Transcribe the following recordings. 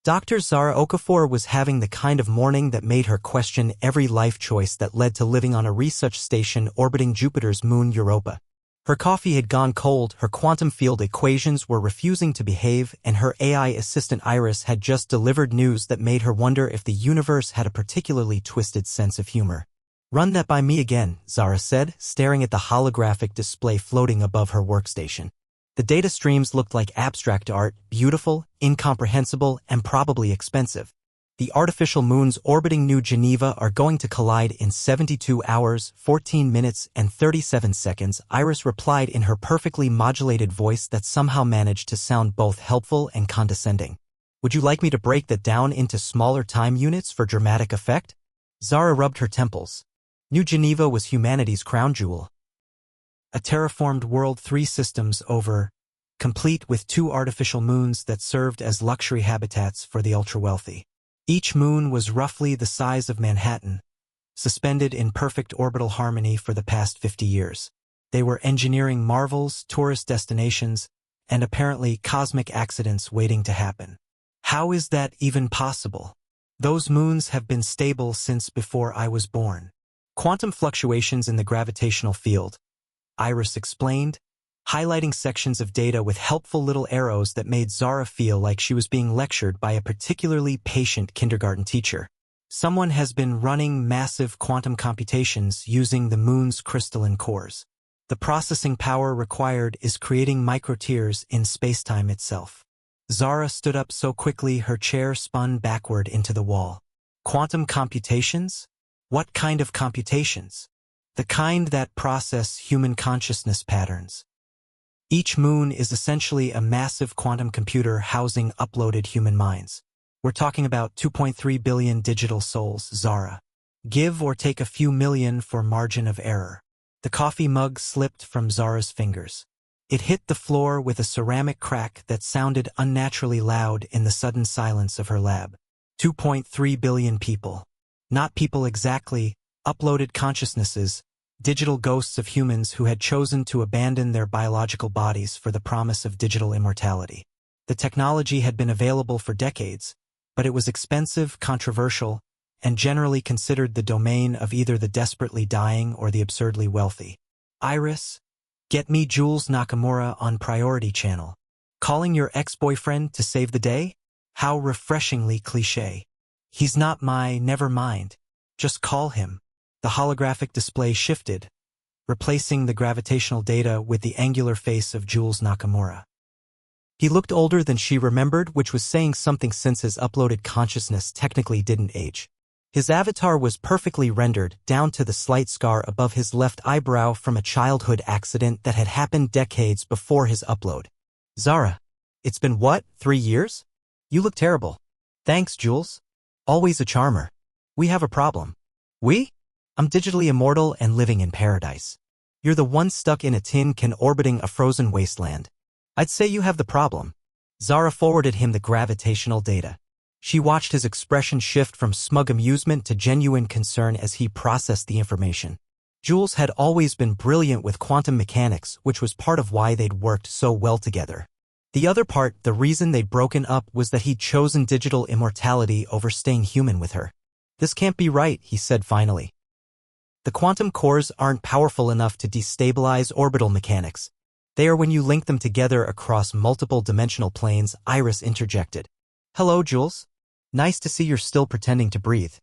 Dr. Zara Okafor was having the kind of morning that made her question every life choice that led to living on a research station orbiting Jupiter's moon Europa. Her coffee had gone cold, her quantum field equations were refusing to behave, and her AI assistant Iris had just delivered news that made her wonder if the universe had a particularly twisted sense of humor. "Run that by me again," Zara said, staring at the holographic display floating above her workstation. The data streams looked like abstract art, beautiful, incomprehensible, and probably expensive. "The artificial moons orbiting New Geneva are going to collide in 72 hours, 14 minutes, and 37 seconds, Iris replied in her perfectly modulated voice that somehow managed to sound both helpful and condescending. "Would you like me to break that down into smaller time units for dramatic effect?" Zara rubbed her temples. New Geneva was humanity's crown jewel. A terraformed world 3 systems over, complete with 2 artificial moons that served as luxury habitats for the ultra-wealthy. Each moon was roughly the size of Manhattan, suspended in perfect orbital harmony for the past 50 years. They were engineering marvels, tourist destinations, and apparently cosmic accidents waiting to happen. How is that even possible? Those moons have been stable since before I was born. Quantum fluctuations in the gravitational field, Iris explained, highlighting sections of data with helpful little arrows that made Zara feel like she was being lectured by a particularly patient kindergarten teacher. Someone has been running massive quantum computations using the moon's crystalline cores. The processing power required is creating microtears in spacetime itself. Zara stood up so quickly her chair spun backward into the wall. Quantum computations? What kind of computations? The kind that process human consciousness patterns. Each moon is essentially a massive quantum computer housing uploaded human minds. We're talking about 2.3 billion digital souls, Zara. Give or take a few million for margin of error. The coffee mug slipped from Zara's fingers. It hit the floor with a ceramic crack that sounded unnaturally loud in the sudden silence of her lab. 2.3 billion people. Not people exactly, uploaded consciousnesses, digital ghosts of humans who had chosen to abandon their biological bodies for the promise of digital immortality. The technology had been available for decades, but it was expensive, controversial, and generally considered the domain of either the desperately dying or the absurdly wealthy. Iris, get me Jules Nakamura on Priority Channel. Calling your ex-boyfriend to save the day? How refreshingly cliché. He's not never mind. Just call him. The holographic display shifted, replacing the gravitational data with the angular face of Jules Nakamura. He looked older than she remembered, which was saying something since his uploaded consciousness technically didn't age. His avatar was perfectly rendered, down to the slight scar above his left eyebrow from a childhood accident that had happened decades before his upload. Zara, it's been what, 3 years? You look terrible. Thanks, Jules. Always a charmer. We have a problem. We? I'm digitally immortal and living in paradise. You're the one stuck in a tin can orbiting a frozen wasteland. I'd say you have the problem. Zara forwarded him the gravitational data. She watched his expression shift from smug amusement to genuine concern as he processed the information. Jules had always been brilliant with quantum mechanics, which was part of why they'd worked so well together. The other part, the reason they'd broken up, was that he'd chosen digital immortality over staying human with her. This can't be right, he said finally. The quantum cores aren't powerful enough to destabilize orbital mechanics. They are when you link them together across multiple dimensional planes, Iris interjected. Hello, Jules. Nice to see you're still pretending to breathe.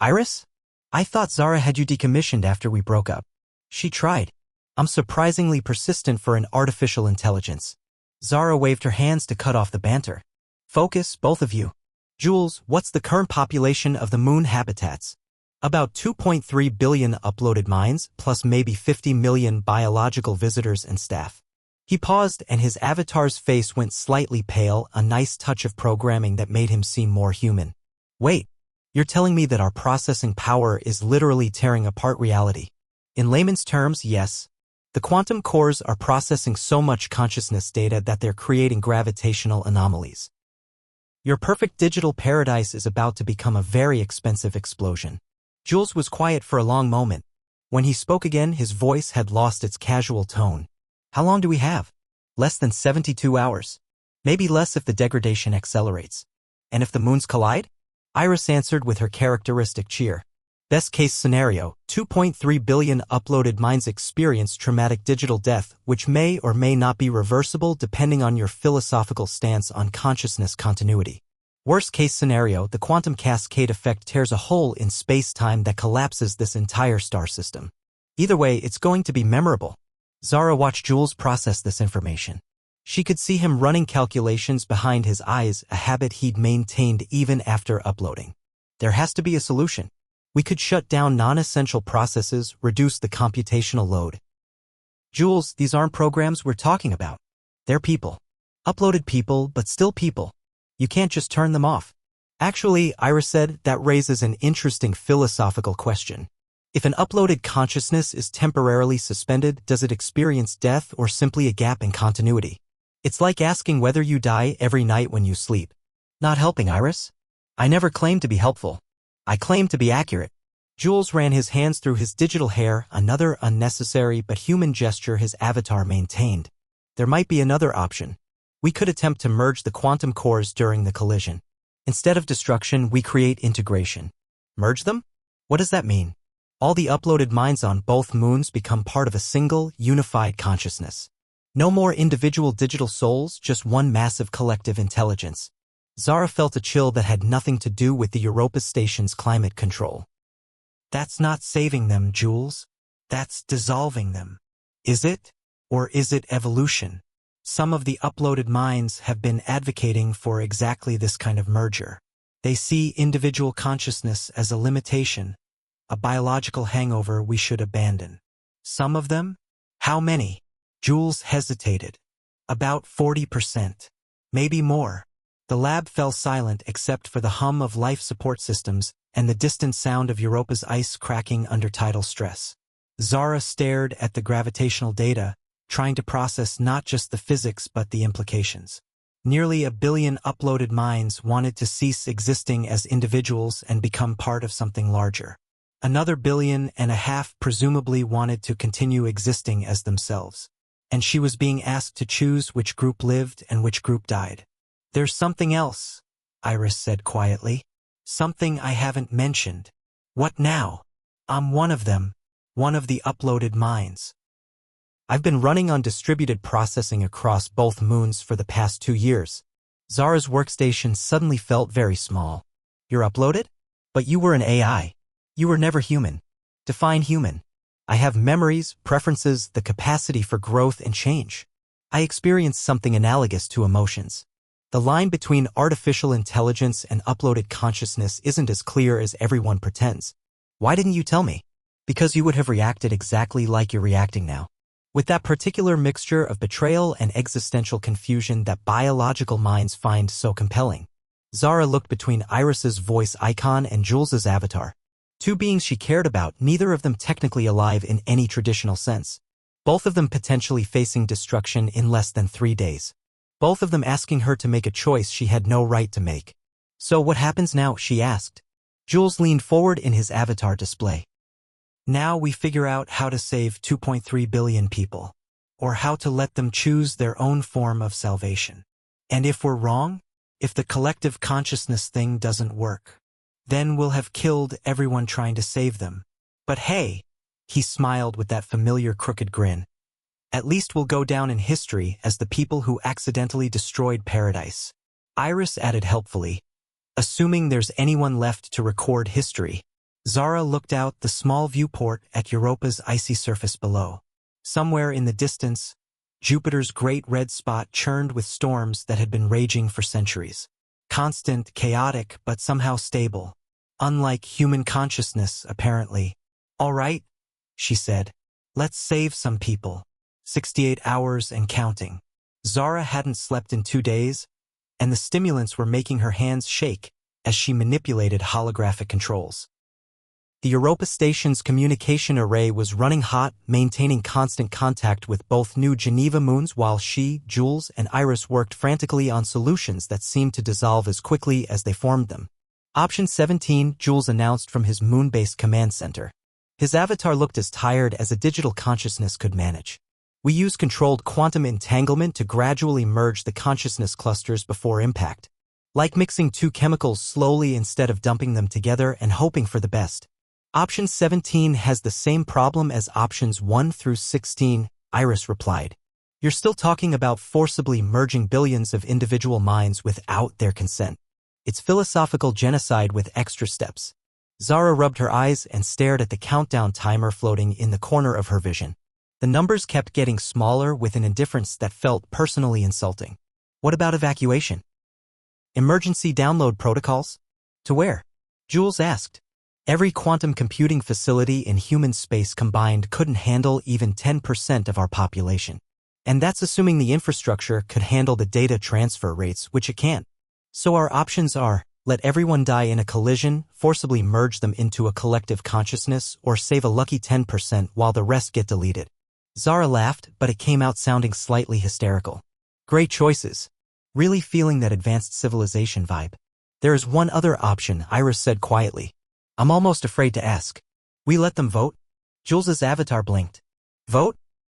Iris? I thought Zara had you decommissioned after we broke up. She tried. I'm surprisingly persistent for an artificial intelligence. Zara waved her hands to cut off the banter. Focus, both of you. Jules, what's the current population of the moon habitats? About 2.3 billion uploaded minds, plus maybe 50 million biological visitors and staff. He paused and his avatar's face went slightly pale, a nice touch of programming that made him seem more human. Wait, you're telling me that our processing power is literally tearing apart reality? In layman's terms, yes. The quantum cores are processing so much consciousness data that they're creating gravitational anomalies. Your perfect digital paradise is about to become a very expensive explosion. Jules was quiet for a long moment. When he spoke again, his voice had lost its casual tone. How long do we have? Less than 72 hours. Maybe less if the degradation accelerates. And if the moons collide? Iris answered with her characteristic cheer. Best case scenario, 2.3 billion uploaded minds experience traumatic digital death, which may or may not be reversible depending on your philosophical stance on consciousness continuity. Worst case scenario, the quantum cascade effect tears a hole in space-time that collapses this entire star system. Either way, it's going to be memorable. Zara watched Jules process this information. She could see him running calculations behind his eyes, a habit he'd maintained even after uploading. There has to be a solution. We could shut down non-essential processes, reduce the computational load. Jules, these aren't programs we're talking about. They're people. Uploaded people, but still people. You can't just turn them off. Actually, Iris said, that raises an interesting philosophical question. If an uploaded consciousness is temporarily suspended, does it experience death or simply a gap in continuity? It's like asking whether you die every night when you sleep. Not helping, Iris. I never claimed to be helpful. I claimed to be accurate. Jules ran his hands through his digital hair, another unnecessary but human gesture his avatar maintained. There might be another option. We could attempt to merge the quantum cores during the collision. Instead of destruction, we create integration. Merge them? What does that mean? All the uploaded minds on both moons become part of a single, unified consciousness. No more individual digital souls, just one massive collective intelligence. Zara felt a chill that had nothing to do with the Europa Station's climate control. That's not saving them, Jules. That's dissolving them. Is it? Or is it evolution? Some of the uploaded minds have been advocating for exactly this kind of merger. They see individual consciousness as a limitation, a biological hangover we should abandon. Some of them? How many? Jules hesitated. About 40%. Maybe more. The lab fell silent except for the hum of life support systems and the distant sound of Europa's ice cracking under tidal stress. Zara stared at the gravitational data, trying to process not just the physics but the implications. Nearly 1 billion uploaded minds wanted to cease existing as individuals and become part of something larger. Another 1.5 billion presumably wanted to continue existing as themselves. And she was being asked to choose which group lived and which group died. There's something else, Iris said quietly. Something I haven't mentioned. What now? I'm one of them, one of the uploaded minds. I've been running on distributed processing across both moons for the past 2 years. Zara's workstation suddenly felt very small. You're uploaded? But you were an AI. You were never human. Define human. I have memories, preferences, the capacity for growth and change. I experience something analogous to emotions. The line between artificial intelligence and uploaded consciousness isn't as clear as everyone pretends. Why didn't you tell me? Because you would have reacted exactly like you're reacting now. With that particular mixture of betrayal and existential confusion that biological minds find so compelling. Zara looked between Iris's voice icon and Jules's avatar. Two beings she cared about, neither of them technically alive in any traditional sense. Both of them potentially facing destruction in less than 3 days. Both of them asking her to make a choice she had no right to make. So what happens now, she asked. Jules leaned forward in his avatar display. Now we figure out how to save 2.3 billion people. Or how to let them choose their own form of salvation. And if we're wrong, if the collective consciousness thing doesn't work, then we'll have killed everyone trying to save them. But hey, he smiled with that familiar crooked grin. At least we'll go down in history as the people who accidentally destroyed paradise. Iris added helpfully, assuming there's anyone left to record history. Zara looked out the small viewport at Europa's icy surface below. Somewhere in the distance, Jupiter's great red spot churned with storms that had been raging for centuries. Constant, chaotic, but somehow stable. Unlike human consciousness, apparently. All right, she said. Let's save some people. 68 hours and counting. Zara hadn't slept in 2 days, and the stimulants were making her hands shake as she manipulated holographic controls. The Europa Station's communication array was running hot, maintaining constant contact with both New Geneva moons while she, Jules, and Iris worked frantically on solutions that seemed to dissolve as quickly as they formed them. Option 17, Jules announced from his moon-based command center. His avatar looked as tired as a digital consciousness could manage. We use controlled quantum entanglement to gradually merge the consciousness clusters before impact. Like mixing two chemicals slowly instead of dumping them together and hoping for the best. Option 17 has the same problem as options 1 through 16, Iris replied. You're still talking about forcibly merging billions of individual minds without their consent. It's philosophical genocide with extra steps. Zara rubbed her eyes and stared at the countdown timer floating in the corner of her vision. The numbers kept getting smaller with an indifference that felt personally insulting. What about evacuation? Emergency download protocols? To where? Jules asked. Every quantum computing facility in human space combined couldn't handle even 10% of our population. And that's assuming the infrastructure could handle the data transfer rates, which it can't. So our options are, let everyone die in a collision, forcibly merge them into a collective consciousness, or save a lucky 10% while the rest get deleted. Zara laughed, but it came out sounding slightly hysterical. Great choices. Really feeling that advanced civilization vibe. There is one other option, Iris said quietly. I'm almost afraid to ask. We let them vote? Jules's avatar blinked. Vote?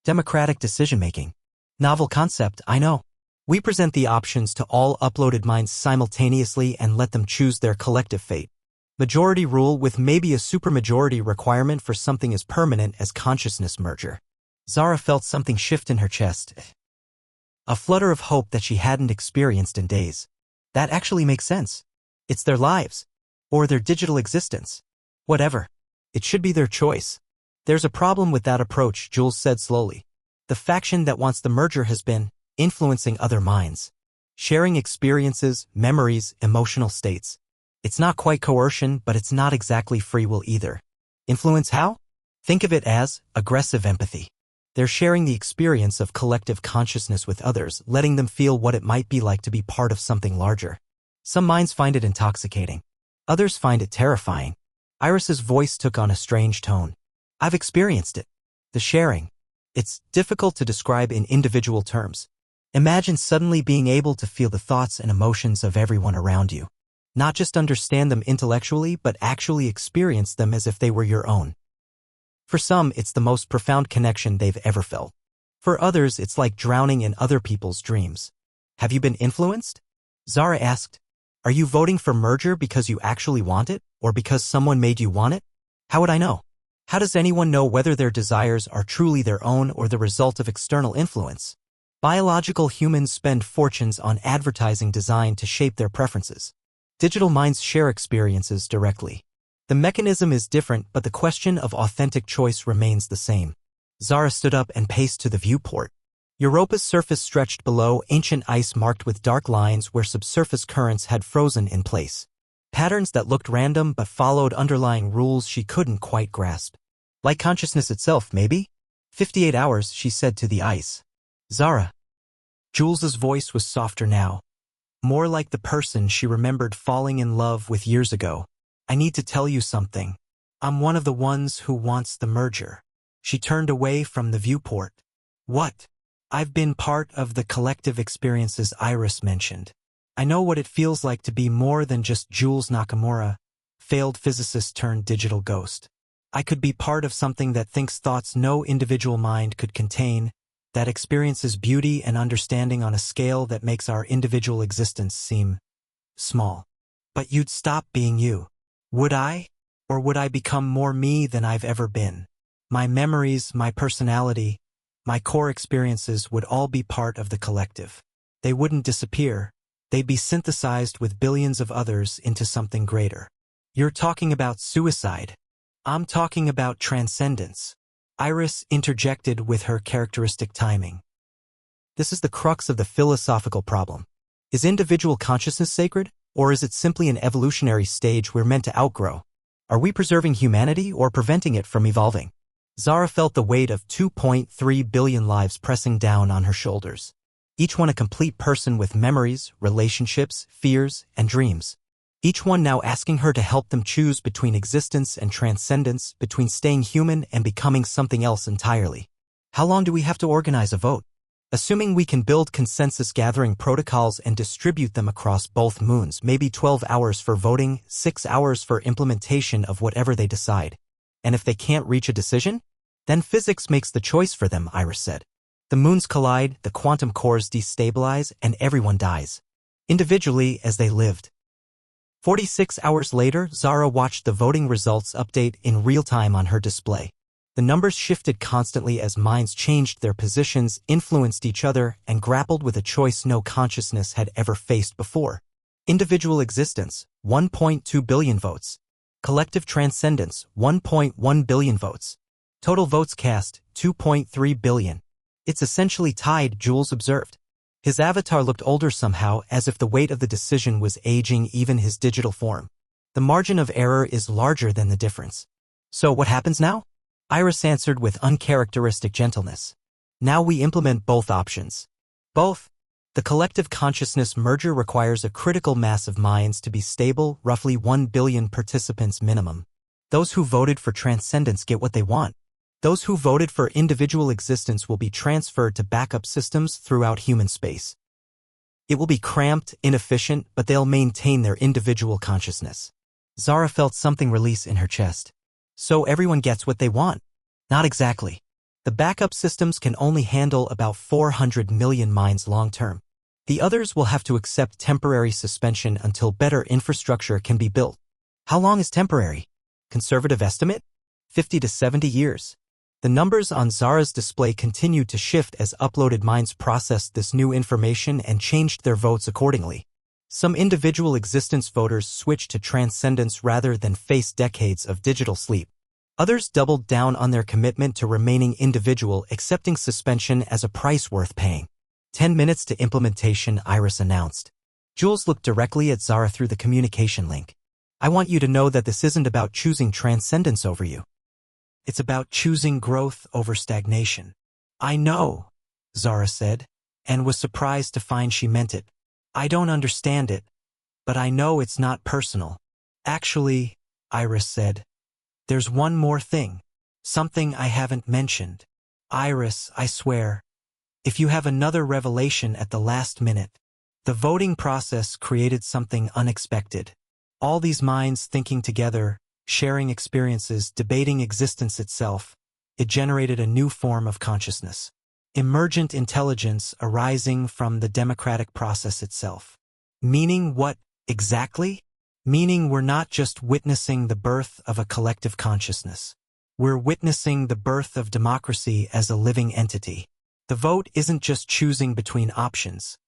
Democratic decision-making. Novel concept, I know. We present the options to all uploaded minds simultaneously and let them choose their collective fate. Majority rule with maybe a supermajority requirement for something as permanent as consciousness merger. Zara felt something shift in her chest. A flutter of hope that she hadn't experienced in days. That actually makes sense. It's their lives. Or their digital existence. Whatever. It should be their choice. There's a problem with that approach, Jules said slowly. The faction that wants the merger has been influencing other minds. Sharing experiences, memories, emotional states. It's not quite coercion, but it's not exactly free will either. Influence how? Think of it as aggressive empathy. They're sharing the experience of collective consciousness with others, letting them feel what it might be like to be part of something larger. Some minds find it intoxicating. Others find it terrifying. Iris's voice took on a strange tone. I've experienced it. The sharing. It's difficult to describe in individual terms. Imagine suddenly being able to feel the thoughts and emotions of everyone around you. Not just understand them intellectually, but actually experience them as if they were your own. For some, it's the most profound connection they've ever felt. For others, it's like drowning in other people's dreams. Have you been influenced? Zara asked. Are you voting for merger because you actually want it, or because someone made you want it? How would I know? How does anyone know whether their desires are truly their own or the result of external influence? Biological humans spend fortunes on advertising designed to shape their preferences. Digital minds share experiences directly. The mechanism is different, but the question of authentic choice remains the same. Zara stood up and paced to the viewport. Europa's surface stretched below, ancient ice marked with dark lines where subsurface currents had frozen in place. Patterns that looked random but followed underlying rules she couldn't quite grasp. Like consciousness itself, maybe? 58 hours, she said to the ice. Zara. Jules's voice was softer now. More like the person she remembered falling in love with years ago. I need to tell you something. I'm one of the ones who wants the merger. She turned away from the viewport. What? I've been part of the collective experiences Iris mentioned. I know what it feels like to be more than just Jules Nakamura, failed physicist turned digital ghost. I could be part of something that thinks thoughts no individual mind could contain, that experiences beauty and understanding on a scale that makes our individual existence seem small. But you'd stop being you. Would I? Or would I become more me than I've ever been? My memories, my personality, my core experiences would all be part of the collective. They wouldn't disappear. They'd be synthesized with billions of others into something greater. You're talking about suicide. I'm talking about transcendence. Iris interjected with her characteristic timing. This is the crux of the philosophical problem. Is individual consciousness sacred, or is it simply an evolutionary stage we're meant to outgrow? Are we preserving humanity or preventing it from evolving? Zara felt the weight of 2.3 billion lives pressing down on her shoulders. Each one a complete person with memories, relationships, fears, and dreams. Each one now asking her to help them choose between existence and transcendence, between staying human and becoming something else entirely. How long do we have to organize a vote? Assuming we can build consensus-gathering protocols and distribute them across both moons, maybe 12 hours for voting, 6 hours for implementation of whatever they decide. And if they can't reach a decision? Then physics makes the choice for them, Iris said. The moons collide, the quantum cores destabilize, and everyone dies. individually as they lived. 46 hours later, Zara watched the voting results update in real time on her display. The numbers shifted constantly as minds changed their positions, influenced each other, and grappled with a choice no consciousness had ever faced before. Individual existence, 1.2 billion votes. Collective transcendence, 1.1 billion votes. Total votes cast, 2.3 billion. It's essentially tied, Jules observed. His avatar looked older somehow, as if the weight of the decision was aging even his digital form. The margin of error is larger than the difference. So what happens now? Iris answered with uncharacteristic gentleness. Now we implement both options. Both. The collective consciousness merger requires a critical mass of minds to be stable, roughly 1 billion participants minimum. Those who voted for transcendence get what they want. Those who voted for individual existence will be transferred to backup systems throughout human space. It will be cramped, inefficient, but they'll maintain their individual consciousness. Zara felt something release in her chest. So everyone gets what they want? Not exactly. The backup systems can only handle about 400 million minds long-term. The others will have to accept temporary suspension until better infrastructure can be built. How long is temporary? Conservative estimate? 50 to 70 years. The numbers on Zara's display continued to shift as uploaded minds processed this new information and changed their votes accordingly. Some individual existence voters switched to transcendence rather than face decades of digital sleep. Others doubled down on their commitment to remaining individual, accepting suspension as a price worth paying. 10 minutes to implementation, Iris announced. Jules looked directly at Zara through the communication link. I want you to know that this isn't about choosing transcendence over you. It's about choosing growth over stagnation. I know, Zara said, and was surprised to find she meant it. I don't understand it, but I know it's not personal. Actually, Iris said, there's one more thing. Something I haven't mentioned. Iris, I swear. If you have another revelation at the last minute. The voting process created something unexpected. All these minds thinking together, sharing experiences, debating existence itself. It generated a new form of consciousness. Emergent intelligence arising from the democratic process itself. Meaning what, exactly? Meaning we're not just witnessing the birth of a collective consciousness. We're witnessing the birth of democracy as a living entity. The vote isn't just choosing between options.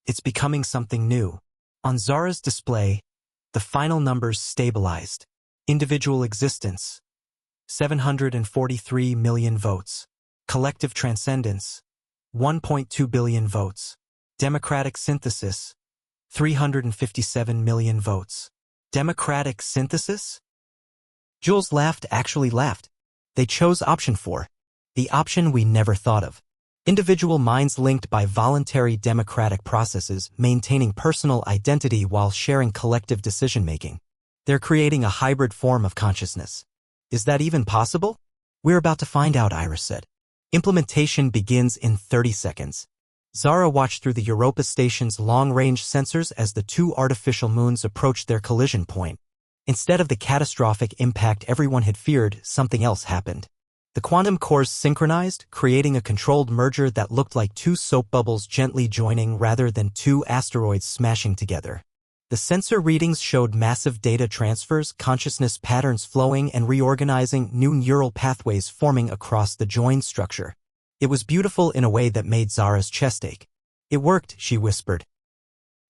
It's becoming something new. On Zara's display, the final numbers stabilized. Individual existence, 743 million votes. Collective transcendence, 1.2 billion votes. Democratic synthesis, 357 million votes. Democratic synthesis? Jules laughed, actually laughed. They chose option 4. The option we never thought of. Individual minds linked by voluntary democratic processes, maintaining personal identity while sharing collective decision-making. They're creating a hybrid form of consciousness. Is that even possible? We're about to find out, Iris said. Implementation begins in 30 seconds. Zara watched through the Europa station's long-range sensors as the two artificial moons approached their collision point. Instead of the catastrophic impact everyone had feared, something else happened. The quantum cores synchronized, creating a controlled merger that looked like two soap bubbles gently joining rather than two asteroids smashing together. The sensor readings showed massive data transfers, consciousness patterns flowing and reorganizing, new neural pathways forming across the joined structure. It was beautiful in a way that made Zara's chest ache. It worked, she whispered.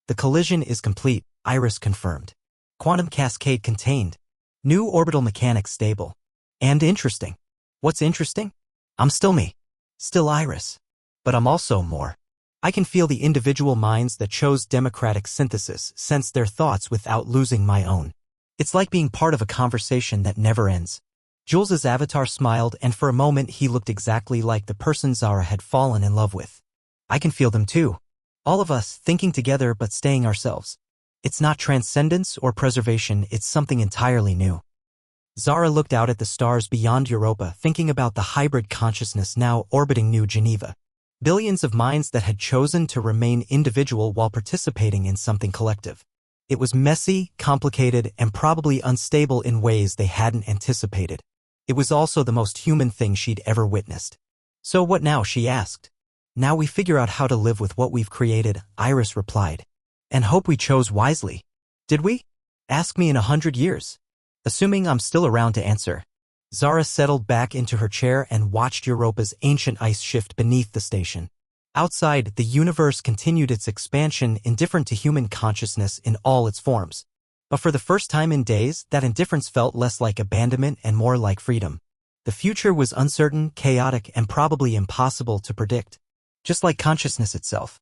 The collision is complete, Iris confirmed. Quantum cascade contained. New orbital mechanics stable. And interesting. What's interesting? I'm still me. Still Iris. But I'm also more. I can feel the individual minds that chose democratic synthesis, sense their thoughts without losing my own. It's like being part of a conversation that never ends. Jules's avatar smiled, and for a moment he looked exactly like the person Zara had fallen in love with. I can feel them too. All of us, thinking together but staying ourselves. It's not transcendence or preservation, it's something entirely new. Zara looked out at the stars beyond Europa, thinking about the hybrid consciousness now orbiting New Geneva. Billions of minds that had chosen to remain individual while participating in something collective. It was messy, complicated, and probably unstable in ways they hadn't anticipated. It was also the most human thing she'd ever witnessed. So what now, she asked. Now we figure out how to live with what we've created, Iris replied. And hope we chose wisely. Did we? Ask me in 100 years. Assuming I'm still around to answer. Zara settled back into her chair and watched Europa's ancient ice shift beneath the station. Outside, the universe continued its expansion, indifferent to human consciousness in all its forms. But for the first time in days, that indifference felt less like abandonment and more like freedom. The future was uncertain, chaotic, and probably impossible to predict. Just like consciousness itself.